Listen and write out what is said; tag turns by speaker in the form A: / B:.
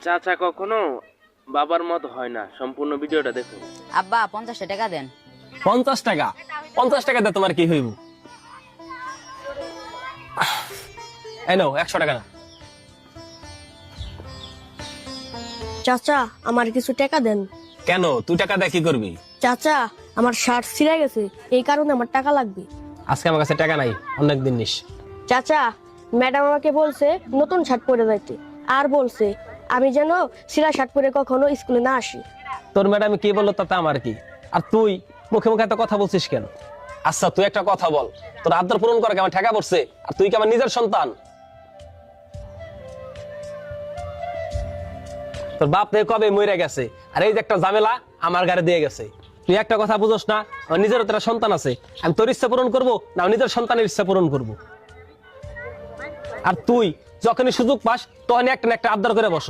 A: চাচা কখনো বাবার মতো হয় না, সম্পূর্ণ ভিডিওটা দেখুন।
B: আব্বা 50 টাকা দেন।
C: 50 টাকা? 50 টাকা দিয়ে তোমার কি হইব? এই নাও 100 টাকা।
D: চাচা আমার কিছু টাকা দেন।
C: কেন, তুই টাকা দিয়ে কি করবি?
D: চাচা আমার শার্ট ছিঁড়ে গেছে, এই কারণে আমার টাকা লাগবে।
C: আজকে আমার কাছে টাকা নাই, অনেক দিন নিস।
D: চাচা ম্যাডাম আমাকে বলছে নতুন শার্ট পরে যাইতে, আর বলছে আমি যেন ছিঁড়া শার্ট পরে কখনো স্কুলে না আসি।
C: তোর ম্যাডাম কি বললো তাতে আমার কি? আর তুই মুখে মুখে এত কথা বলছিস কেন? আচ্ছা তুই একটা কথা বল, তোর আবদার পূরণ করা কি আমার ঠেকা পড়ছে? আর তুই কি আমার নিজের সন্তান? তোর বাপ থেকে কবে মরে গেছে, আর এই যে একটা ঝামেলা আমার গাড়ি দিয়ে গেছে। তুই একটা কথা বুঝোস না, আমার নিজেরও তো একটা সন্তান আছে। আমি তোর ইচ্ছা পূরণ করবো না নিজের সন্তানের ইচ্ছা পূরণ করবো? আর তুই যখনই সুযোগ পাস তখনই একটা না একটা আবদার করে বস।